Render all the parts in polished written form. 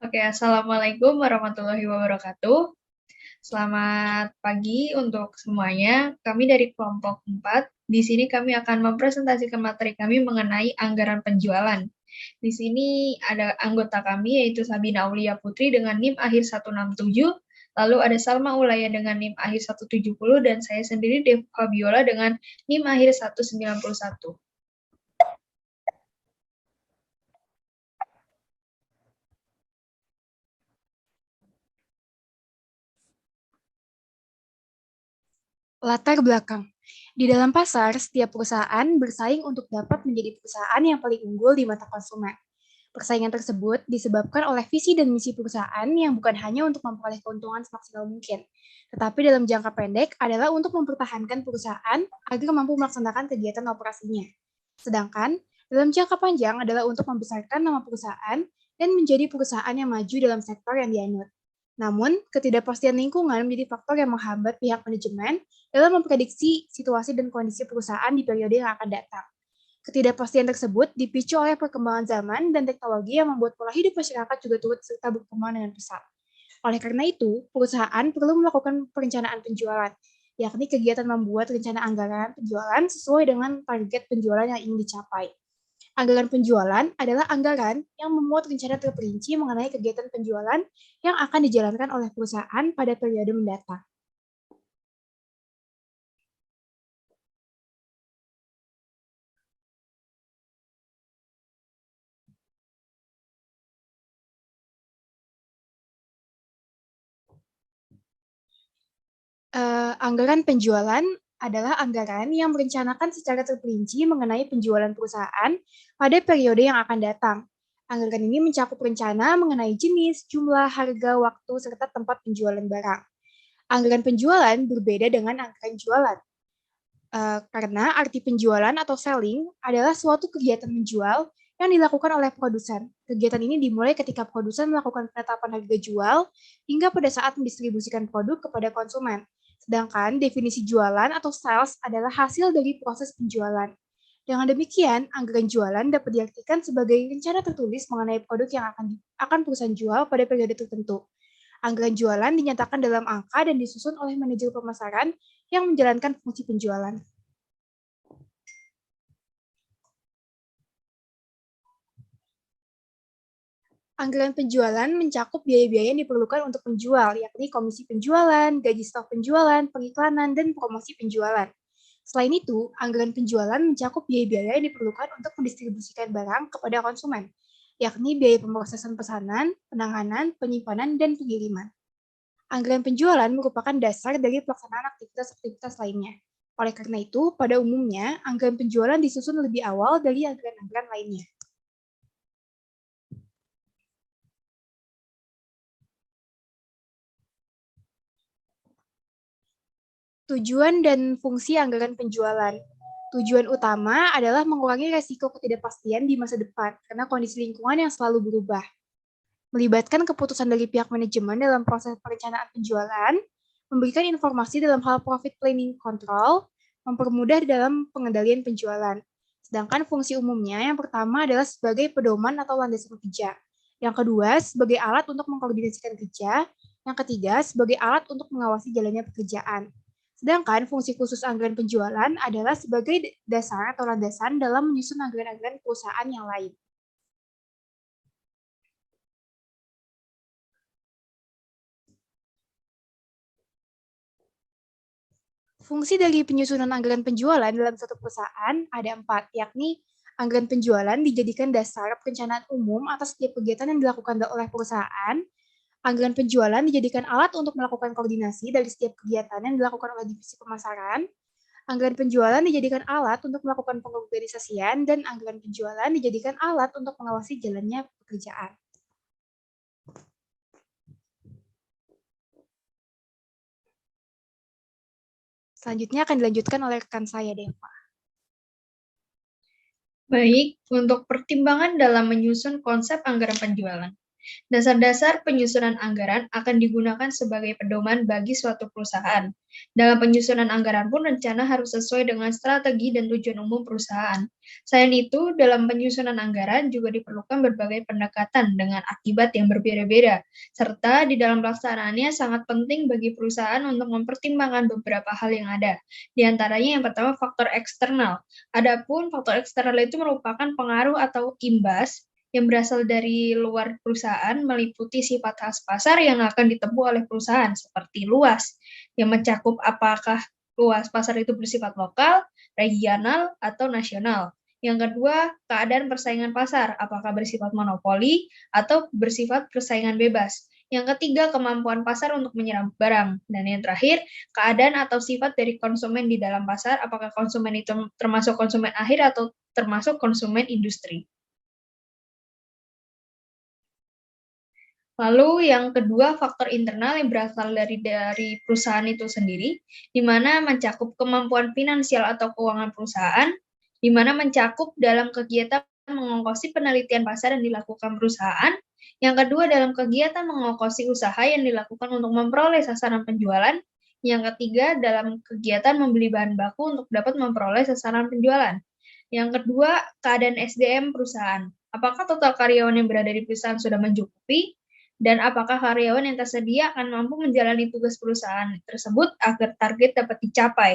Oke, Assalamualaikum warahmatullahi wabarakatuh. Selamat pagi untuk semuanya. Kami dari kelompok 4. Di sini kami akan mempresentasikan materi kami mengenai anggaran penjualan. Di sini ada anggota kami yaitu Sabina Aulia Putri dengan NIM akhir 167, lalu ada Salma Ulaya dengan NIM akhir 170, dan saya sendiri Dev Fabiola dengan NIM akhir 191. Latar belakang. Di dalam pasar, setiap perusahaan bersaing untuk dapat menjadi perusahaan yang paling unggul di mata konsumen. Persaingan tersebut disebabkan oleh visi dan misi perusahaan yang bukan hanya untuk memperoleh keuntungan semaksimal mungkin, tetapi dalam jangka pendek adalah untuk mempertahankan perusahaan agar mampu melaksanakan kegiatan operasinya. Sedangkan, dalam jangka panjang adalah untuk membesarkan nama perusahaan dan menjadi perusahaan yang maju dalam sektor yang dianut. Namun, ketidakpastian lingkungan menjadi faktor yang menghambat pihak manajemen dalam memprediksi situasi dan kondisi perusahaan di periode yang akan datang. Ketidakpastian tersebut dipicu oleh perkembangan zaman dan teknologi yang membuat pola hidup masyarakat juga turut serta berkembang dengan pesat. Oleh karena itu, perusahaan perlu melakukan perencanaan penjualan, yakni kegiatan membuat rencana anggaran penjualan sesuai dengan target penjualan yang ingin dicapai. Anggaran penjualan adalah anggaran yang memuat rencana terperinci mengenai kegiatan penjualan yang akan dijalankan oleh perusahaan pada periode mendatang. Anggaran penjualan adalah anggaran yang merencanakan secara terperinci mengenai penjualan perusahaan pada periode yang akan datang. Anggaran ini mencakup rencana mengenai jenis, jumlah, harga, waktu, serta tempat penjualan barang. Anggaran penjualan berbeda dengan anggaran jualan. Karena arti penjualan atau selling adalah suatu kegiatan menjual yang dilakukan oleh produsen. Kegiatan ini dimulai ketika produsen melakukan penetapan harga jual hingga pada saat mendistribusikan produk kepada konsumen. Sedangkan definisi jualan atau sales adalah hasil dari proses penjualan. Dengan demikian, anggaran jualan dapat diartikan sebagai rencana tertulis mengenai produk yang akan perusahaan jual pada periode tertentu. Anggaran jualan dinyatakan dalam angka dan disusun oleh manajer pemasaran yang menjalankan fungsi penjualan. Anggaran penjualan mencakup biaya-biaya yang diperlukan untuk penjual, yakni komisi penjualan, gaji staf penjualan, periklanan, dan promosi penjualan. Selain itu, anggaran penjualan mencakup biaya-biaya yang diperlukan untuk mendistribusikan barang kepada konsumen, yakni biaya pemrosesan pesanan, penanganan, penyimpanan, dan pengiriman. Anggaran penjualan merupakan dasar dari pelaksanaan aktivitas-aktivitas lainnya. Oleh karena itu, pada umumnya, anggaran penjualan disusun lebih awal dari anggaran-anggaran lainnya. Tujuan dan fungsi anggaran penjualan. Tujuan utama adalah mengurangi resiko ketidakpastian di masa depan karena kondisi lingkungan yang selalu berubah. Melibatkan keputusan dari pihak manajemen dalam proses perencanaan penjualan, memberikan informasi dalam hal profit planning control, mempermudah dalam pengendalian penjualan. Sedangkan fungsi umumnya yang pertama adalah sebagai pedoman atau landasan kerja. Yang kedua, sebagai alat untuk mengkoordinasikan kerja. Yang ketiga, sebagai alat untuk mengawasi jalannya pekerjaan. Sedangkan fungsi khusus anggaran penjualan adalah sebagai dasar atau landasan dalam menyusun anggaran-anggaran perusahaan yang lain. Fungsi dari penyusunan anggaran penjualan dalam satu perusahaan ada 4, yakni anggaran penjualan dijadikan dasar perencanaan umum atas setiap kegiatan yang dilakukan oleh perusahaan. Anggaran penjualan dijadikan alat untuk melakukan koordinasi dari setiap kegiatan yang dilakukan oleh divisi pemasaran. Anggaran penjualan dijadikan alat untuk melakukan pengorganisasian, dan anggaran penjualan dijadikan alat untuk mengawasi jalannya pekerjaan. Selanjutnya akan dilanjutkan oleh rekan saya, Deva. Baik, untuk pertimbangan dalam menyusun konsep anggaran penjualan. Dasar-dasar penyusunan anggaran akan digunakan sebagai pedoman bagi suatu perusahaan. Dalam penyusunan anggaran pun rencana harus sesuai dengan strategi dan tujuan umum perusahaan. Selain itu, dalam penyusunan anggaran juga diperlukan berbagai pendekatan dengan akibat yang berbeda-beda, serta di dalam pelaksanaannya sangat penting bagi perusahaan untuk mempertimbangkan beberapa hal yang ada. Di antaranya yang pertama faktor eksternal. Adapun faktor eksternal itu merupakan pengaruh atau imbas yang berasal dari luar perusahaan meliputi sifat khas pasar yang akan ditempuh oleh perusahaan seperti luas, yang mencakup apakah luas pasar itu bersifat lokal, regional, atau nasional. Yang kedua, keadaan persaingan pasar, apakah bersifat monopoli atau bersifat persaingan bebas. Yang ketiga, kemampuan pasar untuk menyerap barang. Dan yang terakhir, keadaan atau sifat dari konsumen di dalam pasar, apakah konsumen itu termasuk konsumen akhir atau termasuk konsumen industri. Lalu yang kedua, faktor internal yang berasal dari perusahaan itu sendiri, di mana mencakup kemampuan finansial atau keuangan perusahaan, di mana mencakup dalam kegiatan mengongkosi penelitian pasar yang dilakukan perusahaan. Yang kedua, dalam kegiatan mengongkosi usaha yang dilakukan untuk memperoleh sasaran penjualan. Yang ketiga, dalam kegiatan membeli bahan baku untuk dapat memperoleh sasaran penjualan. Yang kedua, keadaan SDM perusahaan. Apakah total karyawan yang berada di perusahaan sudah mencukupi? Dan apakah karyawan yang tersedia akan mampu menjalani tugas perusahaan tersebut agar target dapat dicapai.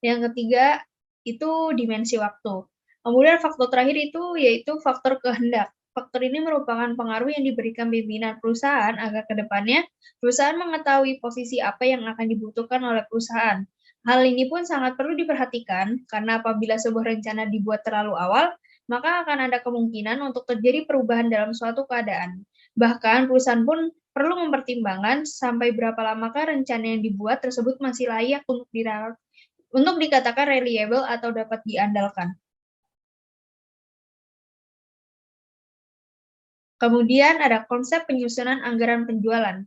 Yang ketiga, itu dimensi waktu. Kemudian faktor terakhir itu yaitu faktor kehendak. Faktor ini merupakan pengaruh yang diberikan pimpinan perusahaan agar ke depannya perusahaan mengetahui posisi apa yang akan dibutuhkan oleh perusahaan. Hal ini pun sangat perlu diperhatikan karena apabila sebuah rencana dibuat terlalu awal, maka akan ada kemungkinan untuk terjadi perubahan dalam suatu keadaan. Bahkan perusahaan pun perlu mempertimbangkan sampai berapa lamakah rencana yang dibuat tersebut masih layak untuk dikatakan reliable atau dapat diandalkan. Kemudian ada konsep penyusunan anggaran penjualan.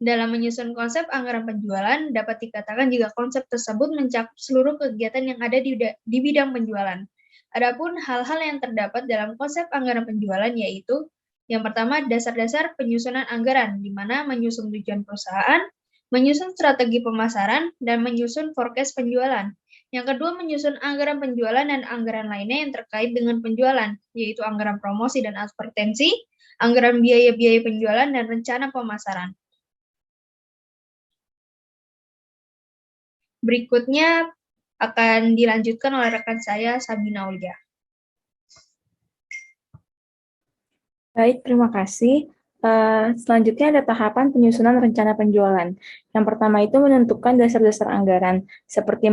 Dalam menyusun konsep anggaran penjualan, dapat dikatakan jika konsep tersebut mencakup seluruh kegiatan yang ada di bidang penjualan. Adapun hal-hal yang terdapat dalam konsep anggaran penjualan yaitu yang pertama, dasar-dasar penyusunan anggaran, di mana menyusun tujuan perusahaan, menyusun strategi pemasaran, dan menyusun forecast penjualan. Yang kedua, menyusun anggaran penjualan dan anggaran lainnya yang terkait dengan penjualan, yaitu anggaran promosi dan advertensi, anggaran biaya-biaya penjualan, dan rencana pemasaran. Berikutnya akan dilanjutkan oleh rekan saya, Sabina Aulia. Baik, terima kasih. Selanjutnya ada tahapan penyusunan rencana penjualan. Yang pertama itu menentukan dasar-dasar anggaran, seperti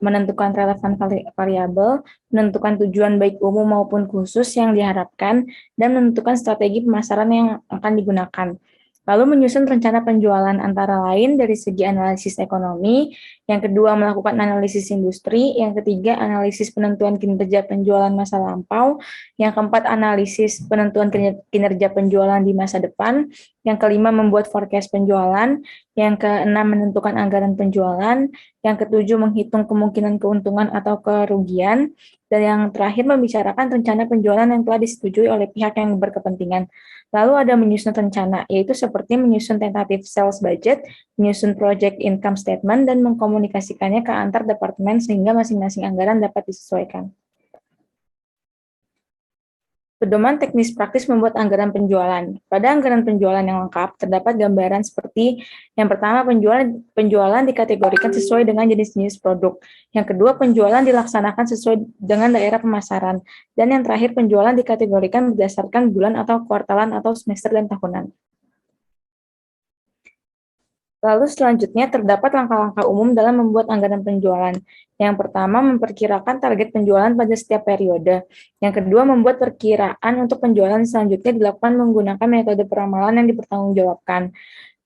menentukan relevan variabel, menentukan tujuan baik umum maupun khusus yang diharapkan, dan menentukan strategi pemasaran yang akan digunakan. Lalu menyusun rencana penjualan antara lain dari segi analisis ekonomi, yang kedua melakukan analisis industri, yang ketiga analisis penentuan kinerja penjualan masa lampau, yang keempat analisis penentuan kinerja penjualan di masa depan, yang kelima membuat forecast penjualan, yang keenam menentukan anggaran penjualan, yang ketujuh menghitung kemungkinan keuntungan atau kerugian, dan yang terakhir membicarakan rencana penjualan yang telah disetujui oleh pihak yang berkepentingan. Lalu ada menyusun rencana, yaitu seperti menyusun tentative sales budget, menyusun project income statement, dan mengkomunikasikannya ke antar departemen sehingga masing-masing anggaran dapat disesuaikan. Pedoman teknis praktis membuat anggaran penjualan. Pada anggaran penjualan yang lengkap, terdapat gambaran seperti yang pertama, penjualan dikategorikan sesuai dengan jenis-jenis produk. Yang kedua, penjualan dilaksanakan sesuai dengan daerah pemasaran. Dan yang terakhir, penjualan dikategorikan berdasarkan bulan atau kuartalan atau semester dan tahunan. Lalu selanjutnya terdapat langkah-langkah umum dalam membuat anggaran penjualan. Yang pertama, memperkirakan target penjualan pada setiap periode. Yang kedua, membuat perkiraan untuk penjualan selanjutnya dilakukan menggunakan metode peramalan yang dipertanggungjawabkan.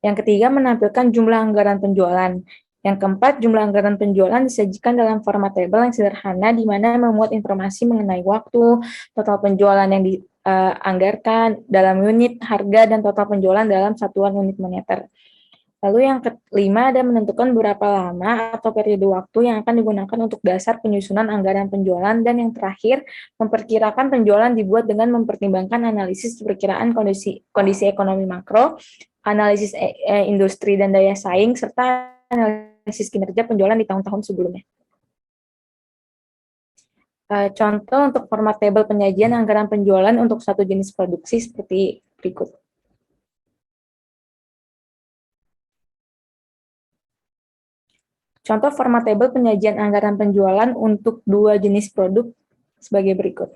Yang ketiga, menampilkan jumlah anggaran penjualan. Yang keempat, jumlah anggaran penjualan disajikan dalam format tabel yang sederhana, di mana memuat informasi mengenai waktu, total penjualan yang dianggarkan dalam unit, harga, dan total penjualan dalam satuan unit moneter. Lalu yang kelima ada menentukan berapa lama atau periode waktu yang akan digunakan untuk dasar penyusunan anggaran penjualan, dan yang terakhir memperkirakan penjualan dibuat dengan mempertimbangkan analisis perkiraan kondisi ekonomi makro, analisis industri dan daya saing, serta analisis kinerja penjualan di tahun-tahun sebelumnya. Contoh untuk format tabel penyajian anggaran penjualan untuk satu jenis produksi seperti berikut. Contoh format tabel penyajian anggaran penjualan untuk dua jenis produk sebagai berikut.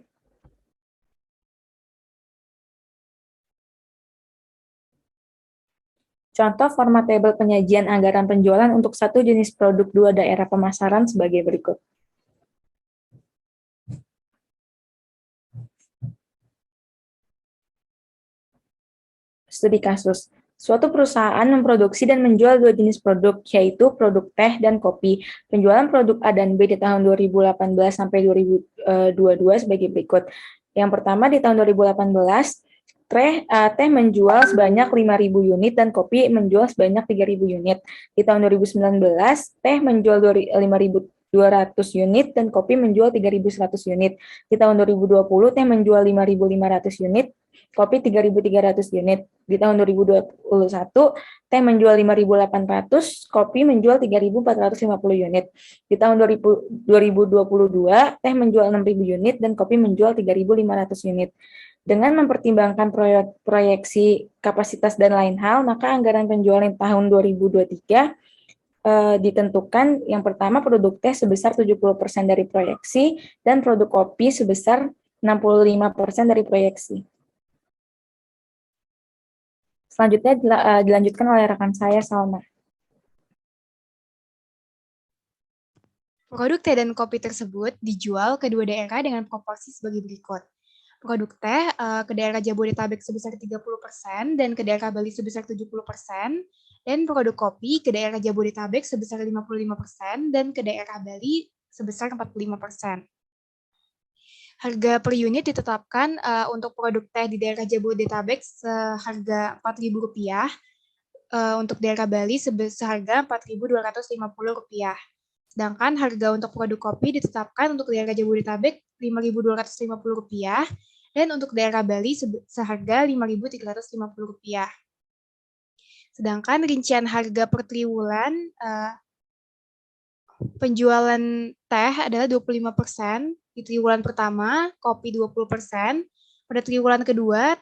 Contoh format tabel penyajian anggaran penjualan untuk satu jenis produk dua daerah pemasaran sebagai berikut. Studi kasus. Suatu perusahaan memproduksi dan menjual dua jenis produk, yaitu produk teh dan kopi. Penjualan produk A dan B di tahun 2018 sampai 2022 sebagai berikut. Yang pertama, di tahun 2018, teh menjual sebanyak 5.000 unit dan kopi menjual sebanyak 3.000 unit. Di tahun 2019, teh menjual 5.200 unit dan kopi menjual 3.100 unit. Di tahun 2020, teh menjual 5.500 unit, kopi 3.300 unit. Di tahun 2021, teh menjual 5.800, kopi menjual 3.450 unit. Di tahun 2022, teh menjual 6.000 unit dan kopi menjual 3.500 unit. Dengan mempertimbangkan proyeksi kapasitas dan lain hal, maka anggaran penjualan tahun 2023 ditentukan. Yang pertama, produk teh sebesar 70% dari proyeksi dan produk kopi sebesar 65% dari proyeksi. Selanjutnya dilanjutkan oleh rekan saya, Salma. Produk teh dan kopi tersebut dijual ke dua daerah dengan proporsi sebagai berikut. Produk teh ke daerah Jabodetabek sebesar 30% dan ke daerah Bali sebesar 70%, dan produk kopi ke daerah Jabodetabek sebesar 55% dan ke daerah Bali sebesar 45%. Harga per unit ditetapkan untuk produk teh di daerah Jabodetabek seharga Rp4.000, untuk daerah Bali seharga Rp4.250. Sedangkan harga untuk produk kopi ditetapkan untuk daerah Jabodetabek Rp5.250 dan untuk daerah Bali seharga Rp5.350. Sedangkan rincian harga per triwulan penjualan teh adalah 25%, di triwulan pertama, kopi 20%, pada triwulan kedua,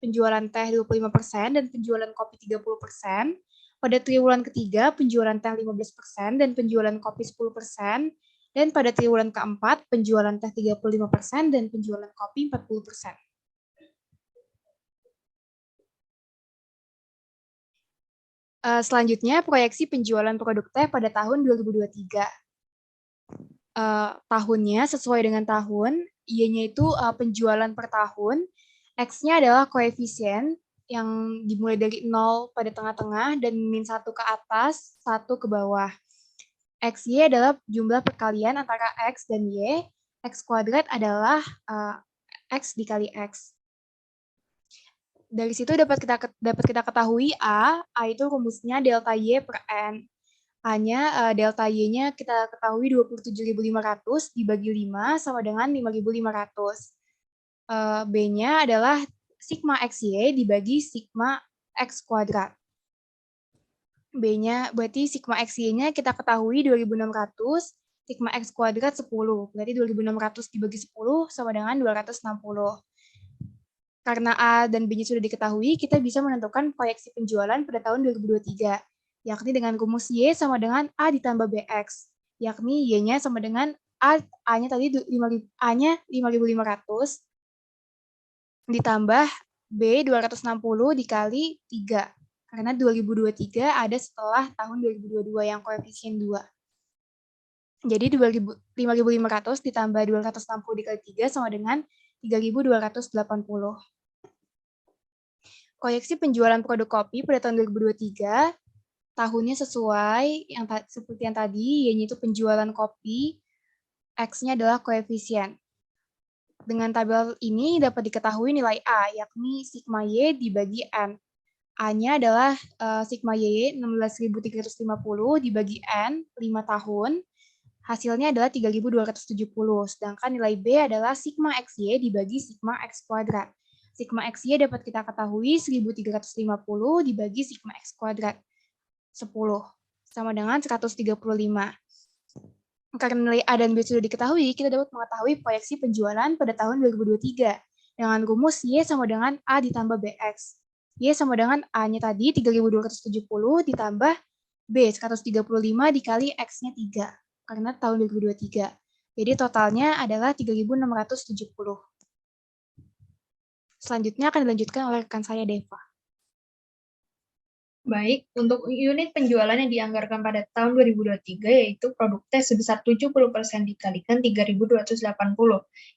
penjualan teh 25% dan penjualan kopi 30%, pada triwulan ketiga, penjualan teh 15% dan penjualan kopi 10%, dan pada triwulan keempat, penjualan teh 35% dan penjualan kopi 40%. Selanjutnya, proyeksi penjualan produk teh pada tahun 2023. Tahunnya sesuai dengan tahun, Y-nya itu penjualan per tahun, X-nya adalah koefisien yang dimulai dari 0 pada tengah-tengah dan min 1 ke atas, 1 ke bawah. XY adalah jumlah perkalian antara X dan Y, X kuadrat adalah X dikali X. Dari situ dapat kita ketahui A itu rumusnya delta Y per N. A-nya delta Y-nya kita ketahui 27.500 dibagi 5 sama dengan 5.500. B-nya adalah sigma XY dibagi sigma X kuadrat. B-nya berarti sigma XY-nya kita ketahui 2.600, sigma X kuadrat 10. Berarti 2.600 dibagi 10 sama dengan 260. Karena A dan B-nya sudah diketahui, kita bisa menentukan proyeksi penjualan pada tahun 2023. Yakni dengan rumus Y sama dengan A ditambah BX, yakni Y-nya sama dengan A-nya tadi A-nya 5.500 ditambah B 260 dikali 3, karena 2023 ada setelah tahun 2022 yang koefisien 2. Jadi 5.500 ditambah 260 dikali 3 sama dengan 3.280. Proyeksi penjualan produk kopi pada tahun 2023, tahunnya sesuai seperti yang tadi, yaitu penjualan kopi, X-nya adalah koefisien. Dengan tabel ini dapat diketahui nilai A, yakni sigma Y dibagi N. A-nya adalah sigma Y 16.350 dibagi N 5 tahun, hasilnya adalah 3.270. Sedangkan nilai B adalah sigma XY dibagi sigma X kuadrat. Sigma XY dapat kita ketahui 1.350 dibagi sigma X kuadrat 10, sama dengan 135. Karena nilai A dan B sudah diketahui, kita dapat mengetahui proyeksi penjualan pada tahun 2023 dengan rumus Y sama dengan A ditambah BX. Y sama dengan A-nya tadi 3.270 ditambah B 135 dikali X-nya 3 karena tahun 2023. Jadi totalnya adalah 3.670. Selanjutnya akan dilanjutkan oleh rekan saya, Deva. Baik, untuk unit penjualan yang dianggarkan pada tahun 2023 yaitu produk teh sebesar 70% dikalikan 3.280,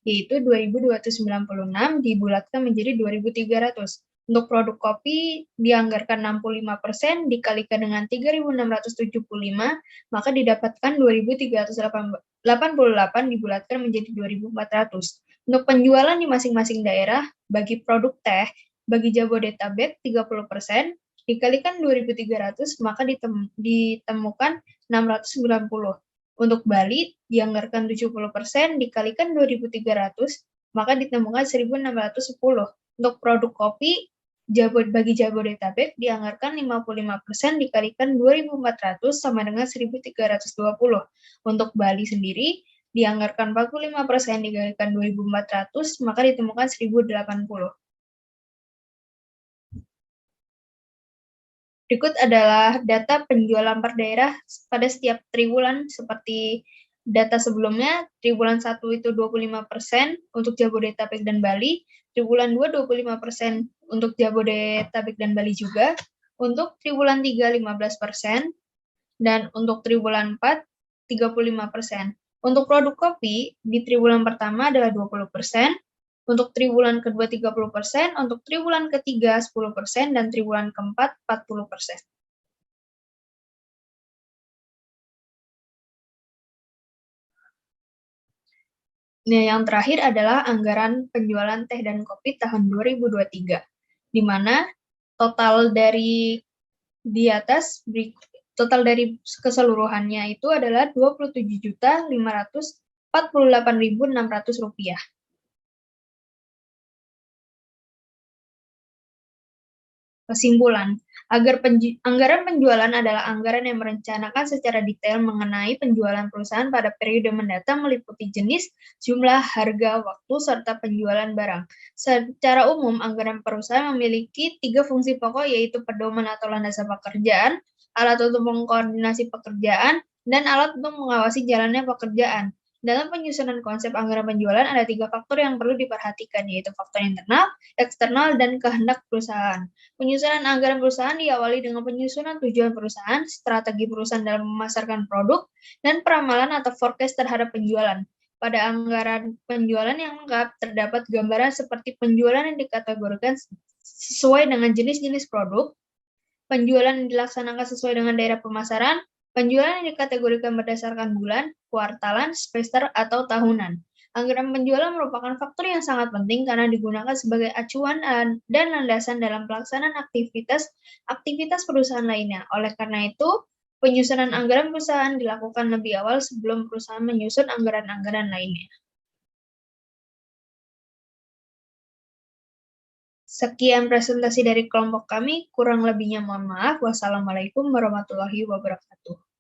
yaitu 2.296 dibulatkan menjadi 2.300. Untuk produk kopi dianggarkan 65% dikalikan dengan 3.675, maka didapatkan 2.388 dibulatkan menjadi 2.400. Untuk penjualan di masing-masing daerah, bagi produk teh, bagi Jabodetabek 30%, dikalikan 2.300, maka ditemukan 690. Untuk Bali, dianggarkan 70%, dikalikan 2.300, maka ditemukan 1.610. Untuk produk kopi, bagi Jabodetabek, dianggarkan 55%, dikalikan 2.400, sama dengan 1.320. Untuk Bali sendiri, dianggarkan 45%, dikalikan 2.400, maka ditemukan 1.080. Berikut adalah data penjualan per daerah pada setiap triwulan seperti data sebelumnya. Triwulan 1 itu 25% untuk Jabodetabek dan Bali, triwulan 2 25% untuk Jabodetabek dan Bali juga, untuk triwulan 3 15%, dan untuk triwulan 4 35%. Untuk produk kopi, di triwulan pertama adalah 20%, untuk triwulan kedua 30%, untuk triwulan ketiga 10%, dan triwulan keempat 40%. Nah, yang terakhir adalah anggaran penjualan teh dan kopi tahun 2023, di mana total dari di atas, total dari keseluruhannya itu adalah Rp27.548.600. Kesimpulan, anggaran penjualan adalah anggaran yang merencanakan secara detail mengenai penjualan perusahaan pada periode mendatang meliputi jenis, jumlah, harga, waktu, serta penjualan barang. Secara umum, anggaran perusahaan memiliki 3 fungsi pokok, yaitu pedoman atau landasan pekerjaan, alat untuk mengkoordinasi pekerjaan, dan alat untuk mengawasi jalannya pekerjaan. Dalam penyusunan konsep anggaran penjualan, ada 3 faktor yang perlu diperhatikan, yaitu faktor internal, eksternal, dan kehendak perusahaan. Penyusunan anggaran perusahaan diawali dengan penyusunan tujuan perusahaan, strategi perusahaan dalam memasarkan produk, dan peramalan atau forecast terhadap penjualan. Pada anggaran penjualan yang lengkap, terdapat gambaran seperti penjualan yang dikategorikan sesuai dengan jenis-jenis produk, penjualan yang dilaksanakan sesuai dengan daerah pemasaran, penjualan yang dikategorikan berdasarkan bulan, kuartalan, semester, atau tahunan. Anggaran penjualan merupakan faktor yang sangat penting karena digunakan sebagai acuan dan landasan dalam pelaksanaan aktivitas perusahaan lainnya. Oleh karena itu, penyusunan anggaran perusahaan dilakukan lebih awal sebelum perusahaan menyusun anggaran-anggaran lainnya. Sekian presentasi dari kelompok kami, kurang lebihnya mohon maaf. Wassalamualaikum warahmatullahi wabarakatuh.